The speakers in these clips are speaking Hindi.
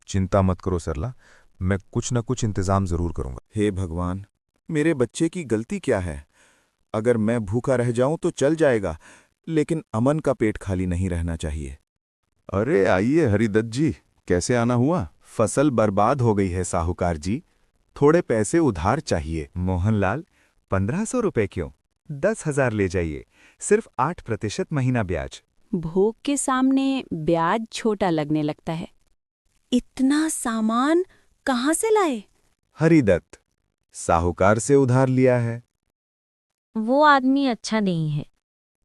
चिंता मत करो सरला, मैं कुछ न कुछ इंतजाम जरूर करूंगा। हे भगवान, मेरे बच्चे की गलती क्या है? अगर मैं भूखा रह जाऊं तो चल जाएगा, लेकिन अमन का पेट खाली नहीं रहना चाहिए। अरे आइए हरिदत्त जी, कैसे आना हुआ? फसल बर्बाद हो गई है साहूकार जी, थोड़े पैसे उधार चाहिए। मोहनलाल, 1500 रुपए क्यों? 10,000 ले जाइए, सिर्फ 8% महीना ब्याज। भोग के सामने ब्याज छोटा लगने लगता है। इतना सामान कहाँ से लाए? हरिदत्त, साहूकार से उधार लिया है। वो आदमी अच्छा नहीं है।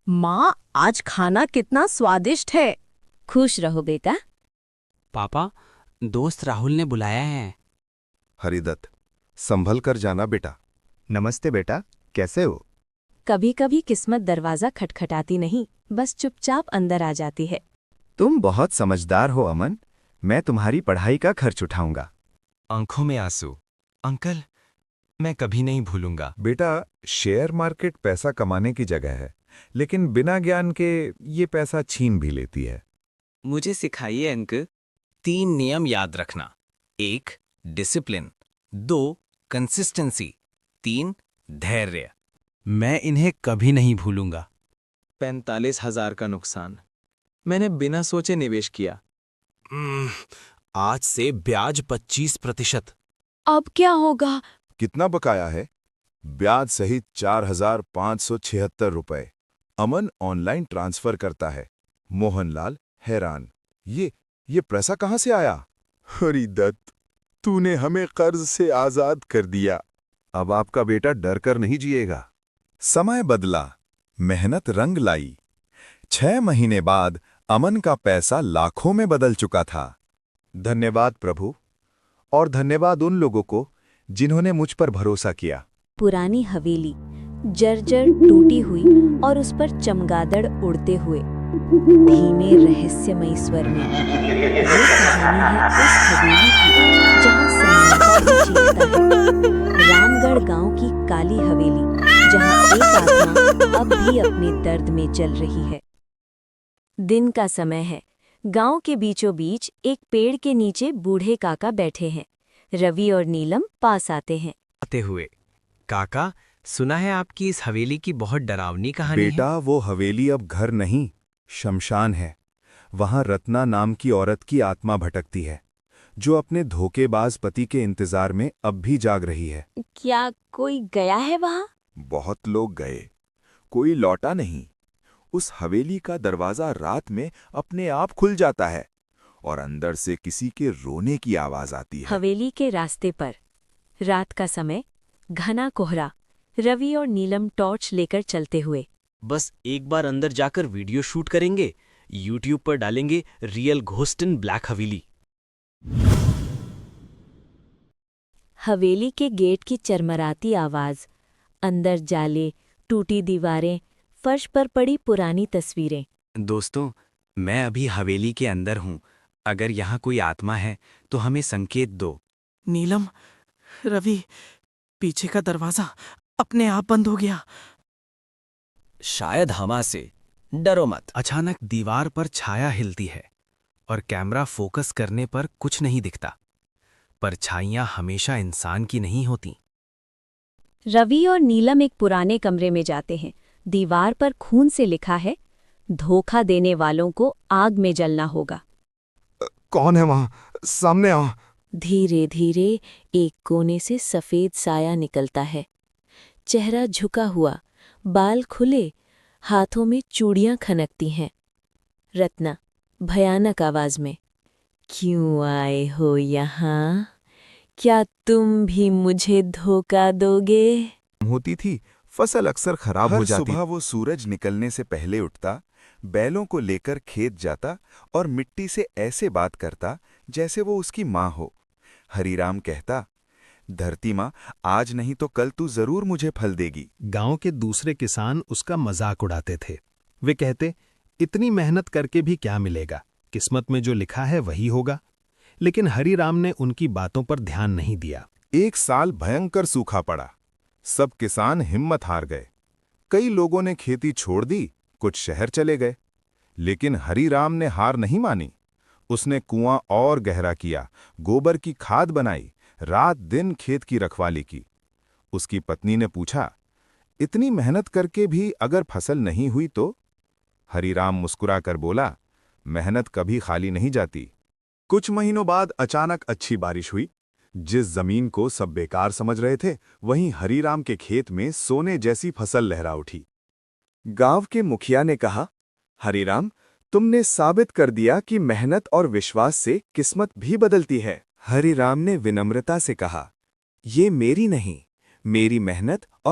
माँ, आज खाना कितना स्वादिष्ट है। खुश रहो बेटा। पापा, दोस्त राहुल ने बुलाया है। हरिदत्त, संभल कर जाना बेटा। नमस्ते बेटा, कैसे हो? कभी कभी किस्मत दरवाजा खटखटाती नहीं, बस चुपचाप अंदर आ जाती है। तुम बहुत समझदार हो अमन, मैं तुम्हारी पढ़ाई का खर्च उठाऊंगा। आंखों में आंसू। अंकल, मैं कभी नहीं भूलूंगा। बेटा, शेयर मार्केट पैसा कमाने की जगह है, लेकिन बिना ज्ञान के ये पैसा छीन भी लेती है। मुझे सिखाइए अंक। 3 नियम याद रखना। 1 डिसिप्लिन, 2 कंसिस्टेंसी, 3 धैर्य। मैं इन्हें कभी नहीं भूलूंगा। 45,000 का नुकसान। मैंने बिना सोचे निवेश किया। आज से ब्याज 25%। अब क्या होगा? कितना बकाया है? ब्याज सहित 4,576 रुपए। अमन ऑनलाइन ट्रांसफर करता है। मोहनलाल हैरान, ये पैसा कहाँ से आया? हरिदत्त, तूने हमें कर्ज से आजाद कर दिया। अब आपका बेटा डर कर नहीं जिएगा। समय बदला, मेहनत रंग लाई। 6 महीने बाद अमन का पैसा लाखों में बदल चुका था। धन्यवाद प्रभु, और धन्यवाद उन लोगों को जिन्होंने मुझ पर भरोसा किया। पुरानी हवेली जर्जर टूटी हुई और उस पर चमगादड़ उड़ते हुए धीमे रहस्यमयी स्वर में। ये कहानी है उस हवेली की जहाँ सन्नाटा भी चीखता है। रामगढ़ गांव की काली हवेली, जहाँ एक आत्मा अब भी अपने दर्द में जल रही है। दिन का समय है। गांव के बीचों बीच एक पेड़ के नीचे बूढ़े काका बैठे हैं। रवि और नीलम पास आते हैं। आते हुए, काका, सुना है आपकी इस हवेली की बहुत डरावनी कहानी है। बेटा, वो हवेली अब घर नहीं, शमशान है। वहां रत्ना नाम की औरत की आत्मा भटकती है, जो अपने धोखेबाज पति के इंतजार में अब भी जाग रही है। क्या कोई गया है वहाँ? बहुत लोग गए, कोई लौटा नहीं। उस हवेली का दरवाजा रात में अपने आप खुल जाता है और अंदर से किसी के रोने की आवाज आती है। हवेली के रास्ते पर रात का समय, घना कोहरा। रवि और नीलम टॉर्च लेकर चलते हुए। बस एक बार अंदर जाकर वीडियो शूट करेंगे, यूट्यूब पर डालेंगे रियल घोस्ट इन ब्लैक हवेली। हवेली के गेट की चरमराती आवाज, अंदर जाले, टूटी दीवारें, फर्श पर पड़ी पुरानी तस्वीरें। दोस्तों, मैं अभी हवेली के अंदर हूँ। अगर यहाँ कोई आत्मा है तो हमें संकेत दो। नीलम, रवि, पीछे का दरवाजा अपने आप बंद हो गया। शायद हवा से। डरो मत। अचानक दीवार पर छाया हिलती है और कैमरा फोकस करने पर कुछ नहीं दिखता। परछाइयां हमेशा इंसान की नहीं होती। रवि और नीलम एक पुराने कमरे में जाते हैं। दीवार पर खून से लिखा है, धोखा देने वालों को आग में जलना होगा। कौन है वहां? सामने आओ। धीरे धीरे एक कोने से सफेद साया निकलता है। चेहरा झुका हुआ, बाल खुले, हाथों में चूड़ियां खनकती हैं। रत्ना भयानक आवाज में, क्यों आए हो यहाँ? क्या तुम भी मुझे धोखा दोगे? होती थी, फसल अक्सर खराब हो जाती। सुबह वो सूरज निकलने से पहले उठता, बैलों को लेकर खेत जाता और मिट्टी से ऐसे बात करता जैसे वो उसकी माँ हो। हरीराम कहता, धरती माँ, आज नहीं तो कल तू जरूर मुझे फल देगी। गांव के दूसरे किसान उसका मजाक उड़ाते थे। वे कहते, इतनी मेहनत करके भी क्या मिलेगा, किस्मत में जो लिखा है वही होगा। लेकिन हरीराम ने उनकी बातों पर ध्यान नहीं दिया। एक साल भयंकर सूखा पड़ा। सब किसान हिम्मत हार गए। कई लोगों ने खेती छोड़ दी, कुछ शहर चले गए। लेकिन हरीराम ने हार नहीं मानी। उसने कुआं और गहरा किया, गोबर की खाद बनाई, रात दिन खेत की रखवाली की। उसकी पत्नी ने पूछा, इतनी मेहनत करके भी अगर फसल नहीं हुई तो? हरीराम मुस्कुराकर बोला, मेहनत कभी खाली नहीं जाती। कुछ महीनों बाद अचानक अच्छी बारिश हुई। जिस जमीन को सब बेकार समझ रहे थे, वहीं हरीराम के खेत में सोने जैसी फसल लहरा उठी। गांव के मुखिया ने कहा, हरीराम, तुमने साबित कर दिया कि मेहनत और विश्वास से किस्मत भी बदलती है। हरीराम ने विनम्रता से कहा, ये मेरी नहीं, मेरी मेहनत और